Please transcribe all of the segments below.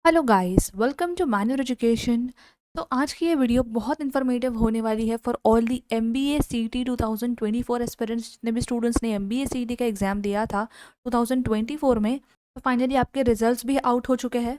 Hello guys, welcome to manure education. तो आज की ये वीडियो बहुत इन्फॉर्मेटिव होने वाली है for all the MBA CT 2024 aspirants. जितने भी स्टूडेंट्स ने MBA CT का एग्ज़ाम दिया था 2024 में, तो फाइनली आपके रिजल्ट्स भी आउट हो चुके हैं।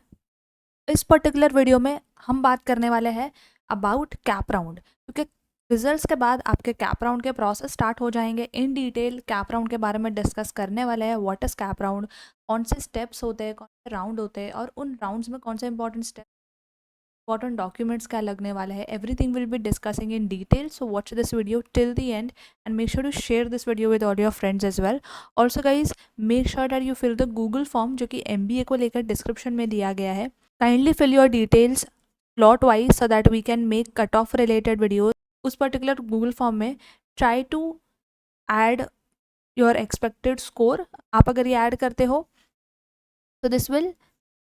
इस पर्टिकुलर वीडियो में हम बात करने वाले हैं अबाउट कैप राउंड, क्योंकि रिजल्ट्स के बाद आपके कैप राउंड के प्रोसेस स्टार्ट हो जाएंगे। इन डिटेल कैप राउंड के बारे में डिस्कस करने वाले हैं। व्हाट इज़ कैप राउंड, कौन से स्टेप्स होते हैं, कौन से राउंड होते हैं, और उन राउंड्स में कौन से इंपॉर्टेंट स्टेप, इंपॉर्टेंट डॉक्यूमेंट्स क्या लगने वाले हैं। Everything will be discussing in detail, so watch this video till the end and make sure to share this video with all your friends as well. Also guys, make sure that you fill the Google form जो कि MBA को लेकर description में दिया गया है। Kindly fill your details slot wise so that we can make cut off related video. उस particular Google form में try to add your expected score. आप अगर ये ऐड करते हो तो this will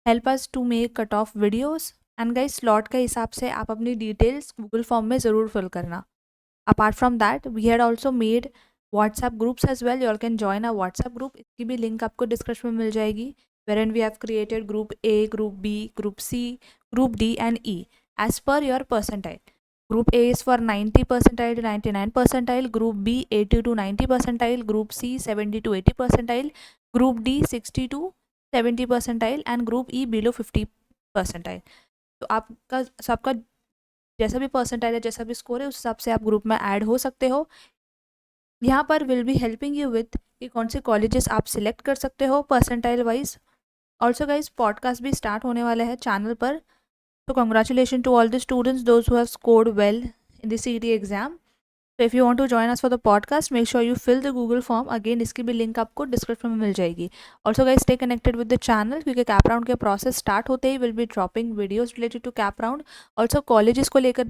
help us to make cut off videos. And guys, slot के हिसाब से आप अपनी डिटेल्स गूगल फॉर्म में ज़रूर फिल करना। Apart from that, we had also made WhatsApp groups as well. You can join a WhatsApp group. इसकी भी लिंक आपको डिस्क्रिप्शन में मिल जाएगी। wherein we have created group A, group B, group C, group D and E as per your percentile. Group A is for 90 percentile to 99 percentile, group B 80 to 90 percentile, group C 70 to 80 percentile, group D 60 to 70 percentile and group E below 50 percentile. तो आपका सबका जैसा भी percentile है, जैसा भी score है, उस हिसाब से आप ग्रुप में ऐड हो सकते हो। यहाँ पर will be helping you with कि कौन से कॉलेजेस आप सिलेक्ट कर सकते हो percentile wise. Also guys, podcast भी स्टार्ट होने वाले हैं चैनल पर। तो congratulation to all the students those who have scored well in the CT exam. तो if you want to join us for the podcast, make sure you fill the Google form. Again, इसकी भी link आपको description में मिल जाएगी। Also guys, stay connected with the channel, क्योंकि CAP round के process start होते ही will be dropping videos related to CAP round. Also colleges को लेकर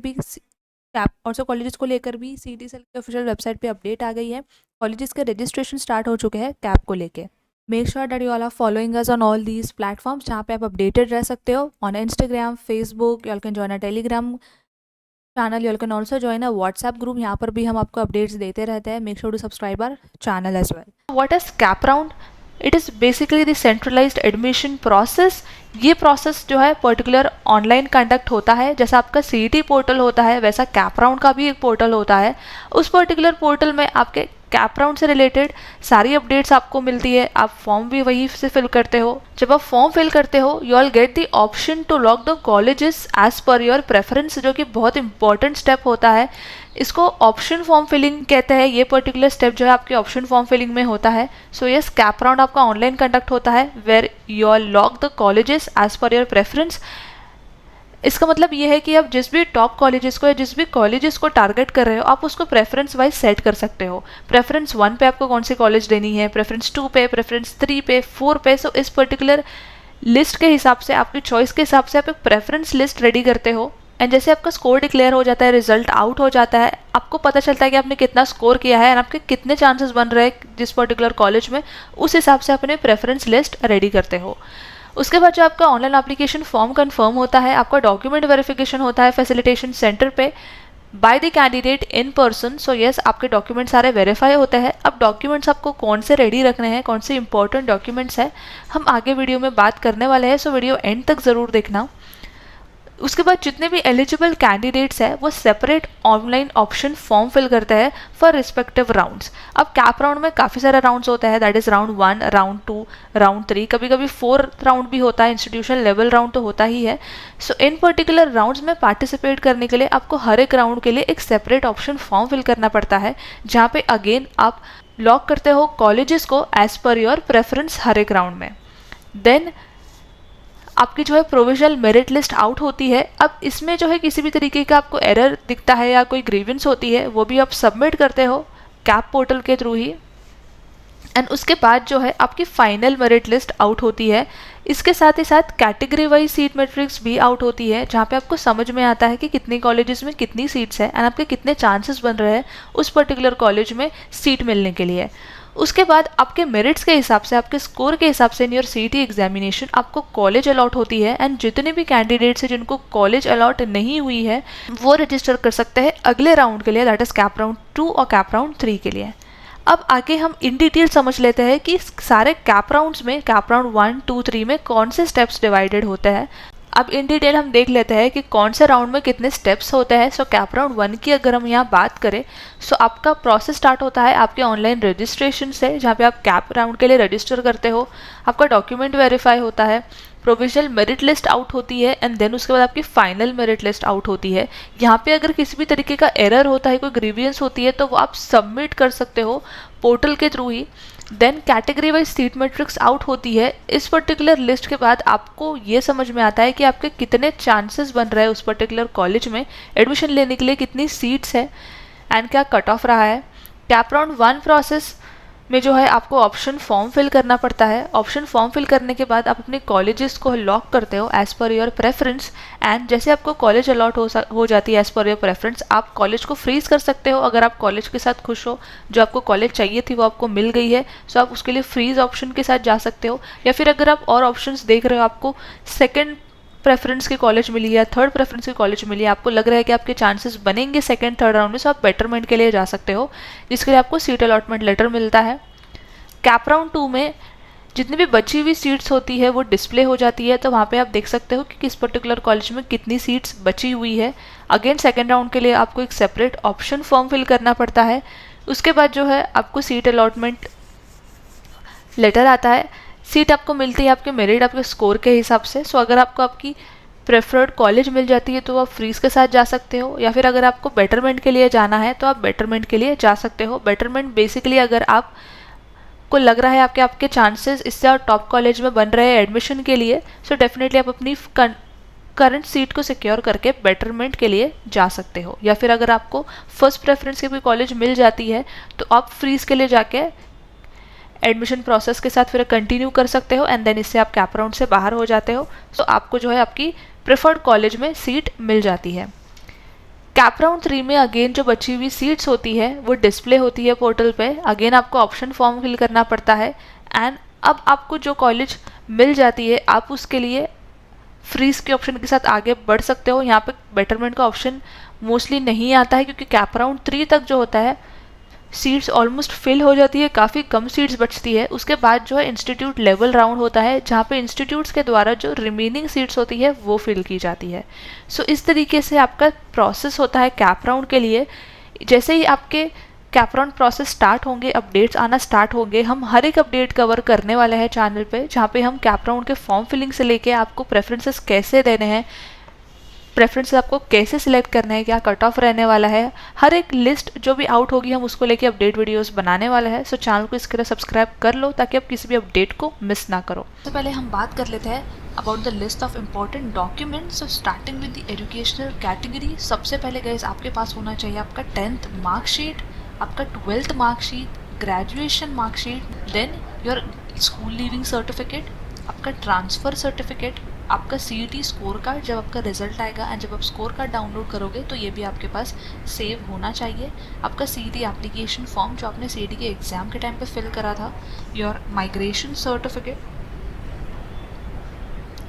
भी CT सेल के ऑफिशियल वेबसाइट पे अपडेट आ गई है। कॉलेजेस के रजिस्ट्रेशन स्टार्ट हो चुके हैं कैप को लेके। Make sure that you all are following us on all these platforms, जहाँ पे आप अपडेटेड रह सकते हो। On Instagram, Facebook, you all can join a Telegram channel, you all can also join a WhatsApp group. यहाँ पर भी हम आपको अपडेट्स देते रहते हैं। Make sure to subscribe our channel as well. What is CAP round? It is basically the centralised admission process. ये process जो है पर्टिकुलर ऑनलाइन कंडक्ट होता है। जैसा आपका CT पोर्टल होता है, वैसा कैप राउंड का भी एक पोर्टल होता है। उस पर्टिकुलर पोर्टल में आपके कैप राउंड से रिलेटेड सारी अपडेट्स आपको मिलती है। आप फॉर्म भी वहीं से फिल करते हो। जब आप फॉर्म फिल करते हो, you all get the option to lock the colleges as per your preference, जो कि बहुत इंपॉर्टेंट स्टेप होता है। इसको ऑप्शन फॉर्म फिलिंग कहते हैं। ये पर्टिकुलर स्टेप जो है आपके ऑप्शन फॉर्म फिलिंग में होता है। सो यस, कैप राउंड आपका ऑनलाइन कंडक्ट होता है, where you all lock the colleges as per your preference. इसका मतलब ये है कि आप जिस भी टॉप कॉलेजेस को या जिस भी कॉलेजेस को टारगेट कर रहे हो, आप उसको प्रेफरेंस वाइज सेट कर सकते हो। प्रेफरेंस 1 पे आपको कौन सी कॉलेज देनी है, प्रेफरेंस 2 पे, प्रेफरेंस 3 पे, 4 पे। सो इस पर्टिकुलर लिस्ट के हिसाब से, आपकी चॉइस के हिसाब से आप एक प्रेफरेंस लिस्ट रेडी करते हो। एंड जैसे आपका स्कोर डिक्लेयर हो जाता है, रिजल्ट आउट हो जाता है, आपको पता चलता है कि आपने कितना स्कोर किया है और आपके कितने चांसेस बन रहे हैं जिस पर्टिकुलर कॉलेज में। उस हिसाब से अपने प्रेफरेंस लिस्ट रेडी करते हो। उसके बाद जो आपका ऑनलाइन एप्लीकेशन फॉर्म कंफर्म होता है, आपका डॉक्यूमेंट वेरिफिकेशन होता है फैसिलिटेशन सेंटर पे by the candidate in person. So yes, आपके डॉक्यूमेंट सारे वेरीफाई होते हैं। अब डॉक्यूमेंट्स आपको कौन से रेडी रखने हैं, कौन से इंपॉर्टेंट डॉक्यूमेंट्स हैं, हम आगे वीडियो में बात करने वाले हैं। सो वीडियो एंड तक ज़रूर देखना। उसके बाद जितने भी एलिजिबल कैंडिडेट्स हैं, वो separate online option form fill करते हैं फॉर रिस्पेक्टिव राउंड्स। अब कैप राउंड में काफ़ी सारे राउंड्स होते हैं, that is round 1, round 2, round 3, कभी कभी 4 राउंड भी होता है। इंस्टीट्यूशन लेवल राउंड तो होता ही है। सो इन पर्टिकुलर राउंड्स में पार्टिसिपेट करने के लिए आपको हर एक राउंड के लिए एक सेपरेट ऑप्शन फॉर्म फिल करना पड़ता है, जहाँ पे अगेन आप लॉक करते हो कॉलेजेस को एज पर योर प्रेफरेंस हर एक राउंड में। देन आपकी जो है प्रोविजनल मेरिट लिस्ट आउट होती है। अब इसमें जो है किसी भी तरीके का आपको एरर दिखता है या कोई ग्रीवेंस होती है, वो भी आप सबमिट करते हो कैप पोर्टल के थ्रू ही। एंड उसके बाद जो है आपकी फाइनल मेरिट लिस्ट आउट होती है। इसके साथ ही साथ कैटेगरी वाइज सीट मैट्रिक्स भी आउट होती है, जहाँ पे आपको समझ में आता है कि कितनी कॉलेजेस में कितनी सीट्स हैं एंड आपके कितने चांसेस बन रहे हैं उस पर्टिकुलर कॉलेज में सीट मिलने के लिए। उसके बाद आपके मेरिट्स के हिसाब से, आपके स्कोर के हिसाब से इन योर CT एग्जामिनेशन आपको कॉलेज अलॉट होती है। एंड जितने भी कैंडिडेट्स हैं जिनको कॉलेज अलॉट नहीं हुई है, वो रजिस्टर कर सकते हैं अगले राउंड के लिए, दैट इज़ कैप राउंड 2 और कैप राउंड 3 के लिए। अब आगे हम इन डिटेल समझ लेते हैं कि सारे कैप राउंड्स में, कैप राउंड 1, 2, 3 में कौन से स्टेप्स डिवाइडेड होते हैं। अब इन डिटेल हम देख लेते हैं कि कौन से राउंड में कितने स्टेप्स होते हैं। सो कैप राउंड 1 की अगर हम यहाँ बात करें, सो आपका प्रोसेस स्टार्ट होता है आपके ऑनलाइन रजिस्ट्रेशन से, जहाँ पे आप कैप राउंड के लिए रजिस्टर करते हो। आपका डॉक्यूमेंट वेरीफाई होता है, प्रोविजनल मेरिट लिस्ट आउट होती है, एंड देन उसके बाद आपकी फाइनल मेरिट लिस्ट आउट होती है। यहाँ पे अगर किसी भी तरीके का एरर होता है, कोई ग्रीवियंस होती है, तो वो आप सबमिट कर सकते हो पोर्टल के थ्रू ही। Then category wise seat matrix out होती है। इस पर्टिकुलर लिस्ट के बाद आपको ये समझ में आता है कि आपके कितने चांसेस बन रहे हैं उस पर्टिकुलर कॉलेज में एडमिशन लेने के लिए, कितनी सीट्स है एंड क्या कट ऑफ रहा है। कैप राउंड 1 प्रोसेस में जो है आपको ऑप्शन फॉर्म फिल करना पड़ता है। ऑप्शन फॉर्म फिल करने के बाद आप अपने कॉलेजेस को लॉक करते हो as per your preference, and जैसे आपको कॉलेज अलॉट हो जाती है एज़ पर योर प्रेफरेंस, आप कॉलेज को फ्रीज कर सकते हो। अगर आप कॉलेज के साथ खुश हो, जो आपको कॉलेज चाहिए थी वो आपको मिल गई है, सो आप उसके लिए फ्रीज ऑप्शन के साथ जा सकते हो। या फिर अगर आप और ऑप्शंस देख रहे हो, आपको सेकेंड प्रेफरेंस की कॉलेज मिली या थर्ड प्रेफरेंस की कॉलेज मिली, आपको लग रहा है कि आपके चांसेस बनेंगे सेकंड थर्ड राउंड में, सो आप बेटरमेंट के लिए जा सकते हो, जिसके लिए आपको सीट अलॉटमेंट लेटर मिलता है। कैप राउंड 2 में जितनी भी बची हुई सीट्स होती है वो डिस्प्ले हो जाती है, तो वहाँ पे आप देख सकते हो कि किस पर्टिकुलर कॉलेज में कितनी सीट्स बची हुई है। अगेन सेकेंड राउंड के लिए आपको एक सेपरेट ऑप्शन फॉर्म फिल करना पड़ता है। उसके बाद जो है आपको सीट अलॉटमेंट लेटर आता है। सीट आपको मिलती है आपके मेरिट, आपके स्कोर के हिसाब से। सो अगर आपको आपकी प्रेफर्ड कॉलेज मिल जाती है तो आप फ्रीज के साथ जा सकते हो, या फिर अगर आपको बेटरमेंट के लिए जाना है तो आप बेटरमेंट के लिए जा सकते हो। बेटरमेंट बेसिकली अगर आप को लग रहा है आपके चांसेस इससे और टॉप कॉलेज में बन रहे हैं एडमिशन के लिए, सो डेफिनेटली आप अपनी करंट सीट को सिक्योर करके बेटरमेंट के लिए जा सकते हो। या फिर अगर आपको फर्स्ट प्रेफरेंस की कोई कॉलेज मिल जाती है तो आप फ्रीज के लिए जाके एडमिशन प्रोसेस के साथ फिर कंटिन्यू कर सकते हो, एंड देन इससे आप कैप राउंड से बाहर हो जाते हो। सो आपको जो है आपकी प्रेफर्ड कॉलेज में सीट मिल जाती है। कैप राउंड 3 में अगेन जो बची हुई सीट्स होती है वो डिस्प्ले होती है पोर्टल पे। अगेन आपको ऑप्शन फॉर्म फिल करना पड़ता है, एंड अब आपको जो कॉलेज मिल जाती है आप उसके लिए फ्रीज के ऑप्शन के साथ आगे बढ़ सकते हो। यहाँ पे बेटरमेंट का ऑप्शन मोस्टली नहीं आता है, क्योंकि कैप राउंड 3 तक जो होता है सीट्स ऑलमोस्ट फिल हो जाती है, काफ़ी कम सीट्स बचती है। उसके बाद जो है इंस्टीट्यूट लेवल राउंड होता है, जहाँ पे इंस्टीट्यूट्स के द्वारा जो रिमेनिंग सीट्स होती है वो फिल की जाती है। सो इस तरीके से आपका प्रोसेस होता है कैप राउंड के लिए। जैसे ही आपके कैप राउंड प्रोसेस स्टार्ट होंगे, अपडेट्स आना स्टार्ट होंगे, हम हर एक अपडेट कवर करने वाले हैं चैनल पे, जहाँ पे हम कैप राउंड के फॉर्म फिलिंग से लेके आपको प्रेफरेंसेस कैसे देने हैं, प्रेफरेंस आपको कैसे सिलेक्ट करना है, क्या कट ऑफ रहने वाला है, हर एक लिस्ट जो भी आउट होगी हम उसको लेके अपडेट वीडियोस बनाने वाला है। सो चैनल को इसके लिए सब्सक्राइब कर लो ताकि आप किसी भी अपडेट को मिस ना करो। सबसे पहले हम बात कर लेते हैं about the list of important documents. So starting with the educational category, सबसे पहले गाइस आपके पास होना चाहिए आपका 10th मार्कशीट, आपका 12th marksheet, graduation marksheet, then your school leaving certificate, आपका ट्रांसफ़र सर्टिफिकेट, आपका CET स्कोर कार्ड जब आपका रिजल्ट आएगा, एंड जब आप स्कोर कार्ड डाउनलोड करोगे तो ये भी आपके पास सेव होना चाहिए। आपका CET एप्लीकेशन फॉर्म जो आपने CET के एग्ज़ाम के टाइम पे फिल करा था, your migration certificate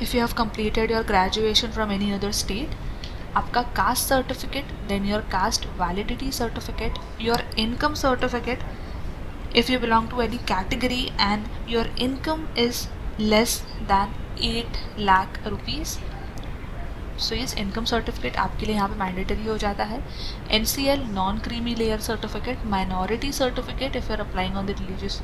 if you have completed your graduation from any other state, आपका caste certificate, then your caste validity certificate, your income certificate if you belong to any category and your income is less than 8 lakh rupees, so yes income certificate आपके लिए यहाँ पे mandatory हो जाता है। NCL non creamy layer certificate, minority certificate if you are applying on the religious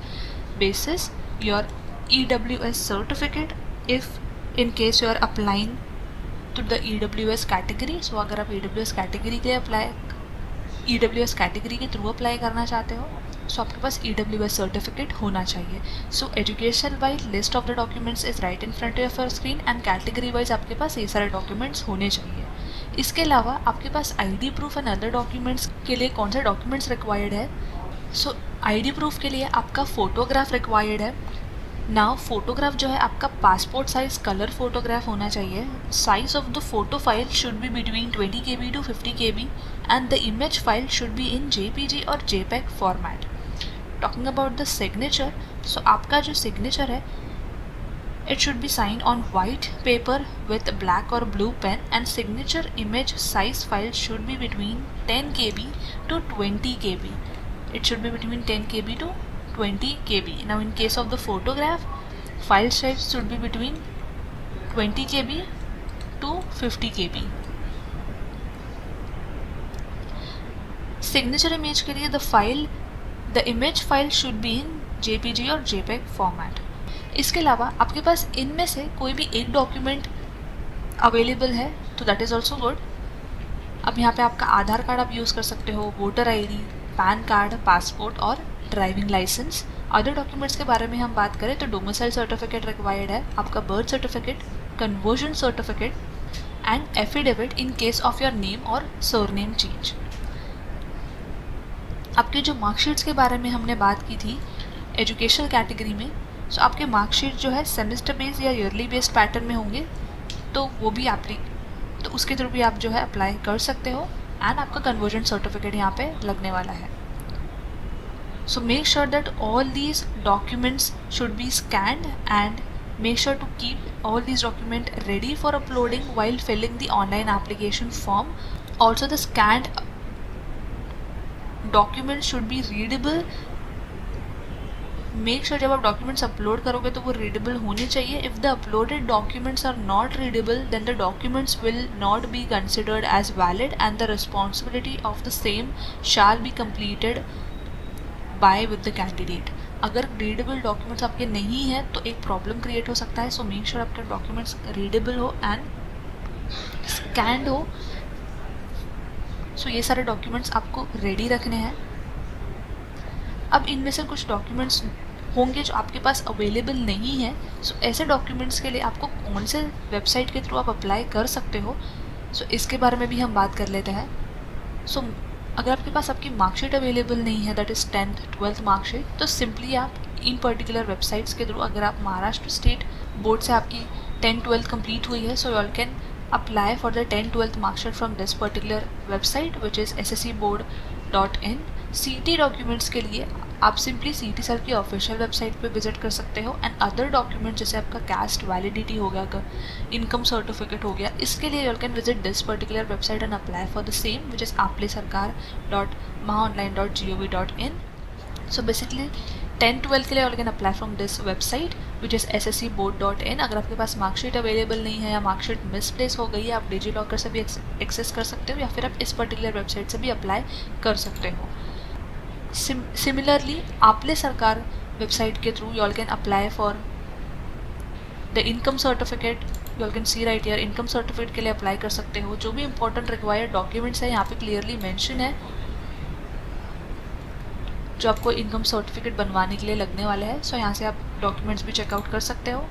basis, your EWS certificate if in case you are applying to the EWS category। so अगर आप EWS category के EWS category के through apply करना चाहते हो, सो आपके पास EWS certificate होना चाहिए। So education wise list of the documents is right in front of your screen, and category wise आपके पास ये सारे डॉक्यूमेंट्स होने चाहिए। इसके अलावा आपके पास ID proof and other documents के लिए कौन से डॉक्यूमेंट्स रिक्वायर्ड है। सो ID प्रूफ के लिए आपका फ़ोटोग्राफ रिक्वायर्ड है। नाउ फोटोग्राफ जो है आपका पासपोर्ट साइज कलर फोटोग्राफ होना चाहिए। Size of the photo file should be between 20 KB to 50 KB, and the image file should be in JPG और JPEG format. Talking about the signature, so आपका जो signature है it should be signed on white paper with black or blue pen, and signature image size file should be between 10 KB to 20 KB. It should be between 10 KB to 20 KB. Now in case of the photograph, file size should be between 20 KB to 50 KB। Signature image के लिए the image file should be in JPG और JPEG format. इसके अलावा आपके पास इनमें से कोई भी एक डॉक्यूमेंट अवेलेबल है तो दैट इज़ ऑल्सो गुड। अब यहाँ पे आपका आधार कार्ड आप यूज़ कर सकते हो, voter ID, pan card, passport और ड्राइविंग लाइसेंस। अदर डॉक्यूमेंट्स के बारे में हम बात करें तो डोमिसाइल सर्टिफिकेट रिक्वायर्ड है, आपका birth certificate, conversion certificate and affidavit in case of your name और सरनेम चेंज। आपके जो मार्कशीट्स के बारे में हमने बात की थी एजुकेशनल कैटेगरी में, सो आपके मार्कशीट जो है सेमेस्टर बेस्ड या ईयरली बेस्ड पैटर्न में होंगे, तो वो भी तो उसके थ्रू भी आप जो है अप्लाई कर सकते हो एंड आपका कन्वर्जन सर्टिफिकेट यहाँ पे लगने वाला है। So make sure that all these documents should be scanned and make sure to keep all these document ready for uploading while filling the online application form. Also the scanned document should be readable. Make sure जब आप documents upload करोगे तो वो readable होने चाहिए। If the uploaded documents are not readable then the documents will not be considered as valid and the responsibility of the same shall be completed by with the candidate. अगर readable documents आपके नहीं हैं तो एक problem create हो सकता है। So make sure आपके डॉक्यूमेंट्स रीडेबल हो एंड स्कैन्ड हो। सो ये सारे डॉक्यूमेंट्स आपको रेडी रखने हैं। अब इनमें से कुछ डॉक्यूमेंट्स होंगे जो आपके पास अवेलेबल नहीं है। सो ऐसे डॉक्यूमेंट्स के लिए आपको कौन से वेबसाइट के थ्रू आप अप्लाई कर सकते हो, सो इसके बारे में भी हम बात कर लेते हैं। सो अगर आपके पास आपकी मार्कशीट अवेलेबल नहीं है, that is 10th 12th marksheet, तो सिंपली आप इन पर्टिकुलर वेबसाइट्स के थ्रू, अगर आप महाराष्ट्र स्टेट बोर्ड से आपकी 10th 12th कंप्लीट हुई है, so you can apply for the 10th 12th marksheet from this particular website which is sscboard.in। CT documents के लिए आप सिंपली CT सर की ऑफिशियल वेबसाइट पे विजिट कर सकते हो एंड अदर डॉक्यूमेंट जैसे आपका कास्ट वैलिडिटी हो गया, इनकम सर्टिफिकेट हो गया, इसके लिए you can visit this particular website and apply for the same which is applisarkar.mahaonline.gov.in। So basically 10th 12th के लिए you can apply from this website which is sscboard.in। अगर आपके पास मार्कशीट अवेलेबल नहीं है या मार्कशीट मिसप्लेस हो गई है, आप डिजी लॉकर से भी एक्सेस कर सकते हो या फिर आप इस पर्टिकुलर वेबसाइट से भी अप्लाई कर सकते हो। सिमिलरली आपले सरकार वेबसाइट के through you can apply for the income certificate. You can see right year income certificate के लिए अप्लाई कर सकते हो। जो भी इंपॉर्टेंट रिक्वायर्ड डॉक्यूमेंट्स है यहाँ पे क्लियरली मेंशन है जो आपको इनकम सर्टिफिकेट बनवाने के लिए लगने वाले हैं। सो यहाँ से आप डॉक्यूमेंट्स भी चेकआउट कर सकते हो।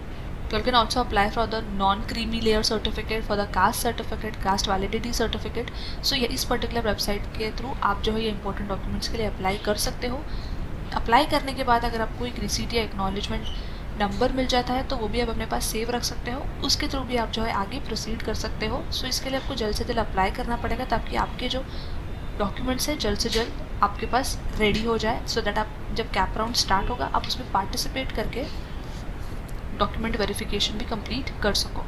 You can also apply for the non creamy layer certificate, for the caste certificate, caste validity certificate. So ये इस पर्टिकुलर वेबसाइट के थ्रू आप जो है ये इंपॉर्टेंट डॉक्यूमेंट्स के लिए अप्लाई कर सकते हो। अप्लाई करने के बाद अगर आपको एक रिसीट या एक्नॉलेजमेंट नंबर मिल जाता है तो वो भी आप अपने पास सेव रख सकते हो, उसके थ्रू भी आप जो है आगे प्रोसीड कर सकते हो। सो इसके लिए आपको जल्द से जल्द अप्लाई करना पड़ेगा ताकि आपके जो डॉक्यूमेंट्स है जल्द से जल्द आपके पास रेडी हो जाए, सो दैट आप जब कैप राउंड स्टार्ट होगा आप उसमें पार्टिसिपेट करके डॉक्यूमेंट वेरिफिकेशन भी कंप्लीट कर सको।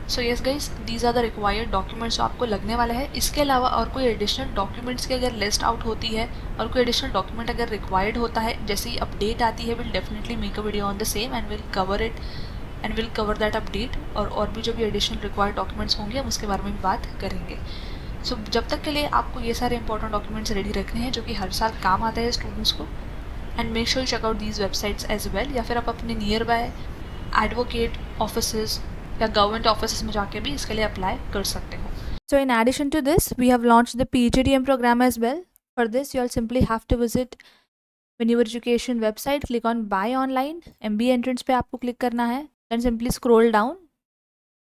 So yes guys, these are the required documents जो आपको लगने वाला है। इसके अलावा और कोई एडिशनल डॉक्यूमेंट्स की अगर लिस्ट आउट होती है और कोई एडिशनल डॉक्यूमेंट अगर रिक्वायर्ड होता है, जैसे ही अपडेट आती है, will definitely make a video on the same and will cover it and will cover that update. और भी जो भी एडिशनल रिक्वायर्ड डॉक्यूमेंट्स होंगे हम उसके बारे में भी बात करेंगे। सो जब तक के लिए आपको ये सारे इंपॉर्टेंट डॉक्यूमेंट्स रेडी रखने हैं जो कि हर साल काम आते हैं स्टूडेंट्स को। And make sure you check out these websites as well, या फिर आप अपने नियर बाय एडवोकेट ऑफिसेज या गवर्नमेंट ऑफिस में जाके भी इसके लिए अप्लाई कर सकते हो। So in addition to this, we have launched the PGDM program as well. For this, you'll simply have to visit Venue Education website, click on Buy Online, MBA entrance पे आपको click करना है, then simply scroll down,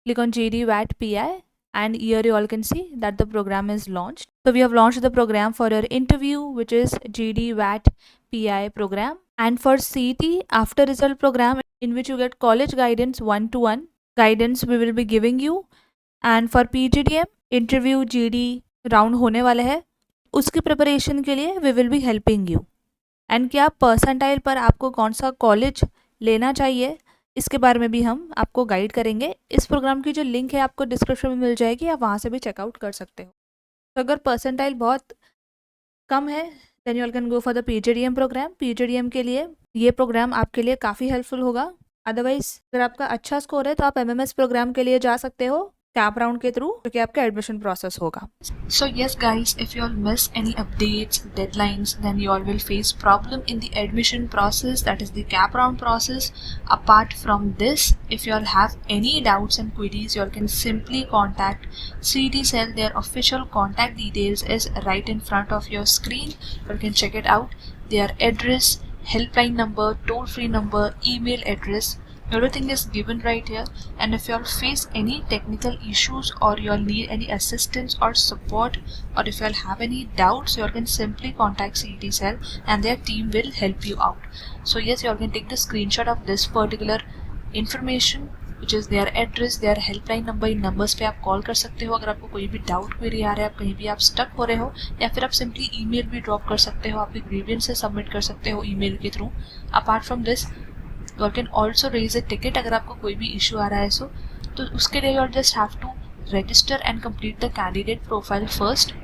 click on JD VAT PI, and here you all can see that the program is launched. So we have launched the program for your interview, which is JD VAT PI program, and for CT after result program, in which you get college guidance 1-to-1 guidance we will be giving you, and for PGDM interview GD round होने वाले हैं, उसकी preparation के लिए we will be helping you. And क्या percentile पर आपको कौन सा कॉलेज लेना चाहिए इसके बारे में भी हम आपको गाइड करेंगे। इस प्रोग्राम की जो लिंक है आपको डिस्क्रिप्शन में मिल जाएगी, आप वहाँ से भी चेकआउट कर सकते हो। तो अगर परसेंटाइल बहुत कम है then you can go for the PGDM programme. PGDM के लिए ये प्रोग्राम आपके लिए काफ़ी हेल्पफुल होगा। अदरवाइज अगर आपका अच्छा स्कोर है तो आप MMS प्रोग्राम के लिए जा सकते हो, कैप राउंड के थ्रू, जो कि आपका एडमिशन प्रोसेस होगा. So yes guys, if you all miss any updates, deadlines, then you all will face problem in the admission process, that is the cap round process. Apart from this, if you all have any doubts and queries, you all can simply contact CET Cell. Their official contact details is right in front of your screen. You can check it out. Their address, helpline number, toll-free number, email address, everything is given right here. And if you all face any technical issues, or you all need any assistance or support, or if you all have any doubts, you all can simply contact CET Cell and their team will help you out. So yes, you all can take the screenshot of this particular information, which is their address, their helpline number. In numbers पे आप call कर सकते हो अगर आपको कोई भी doubt query आ रहा है, आप कहीं भी आप स्टक हो रहे हो, या फिर आप सिंपली ईमेल भी ड्रॉप कर सकते हो, आपके ग्रीवियंस सबमिट कर सकते हो ईमेल के through. Apart from this, you can also raise a ticket अगर आपको कोई भी इशू आ रहा है. सो तो उसके लिए you just have to register and complete the candidate profile first,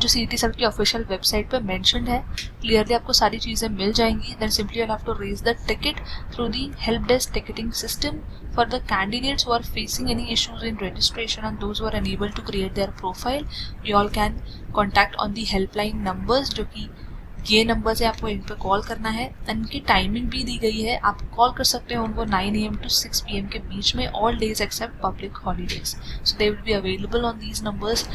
जो CET Cell की ऑफिशियल वेबसाइट पे मेंशन्ड है. क्लियरली आपको सारी चीज़ें मिल जाएंगी. Then simply you have to raise the ticket through the help desk ticketing system for the candidates who are facing any issues in registration and those who are unable to create their profile. You all can contact on the helpline numbers, जो कि ये numbers है, आपको इन पर call करना है. इनकी timing भी दी गई है, आप कॉल कर सकते हो उनको 9 AM to 6 PM के बीच में, all days except public holidays. So they will be available on these numbers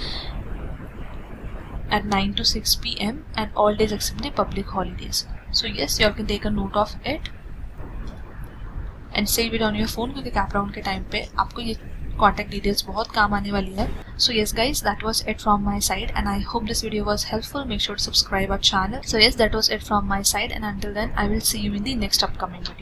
at 9 to 6 PM and all days except the public holidays. So yes, you all can take a note of it and save it on your phone, क्योंकि CAP round के time पे आपको ये contact details बहुत काम आने वाली है. So yes guys, that was it from my side and I hope this video was helpful. Make sure to subscribe our channel. So yes, that was it from my side and until then I will see you in the next upcoming video.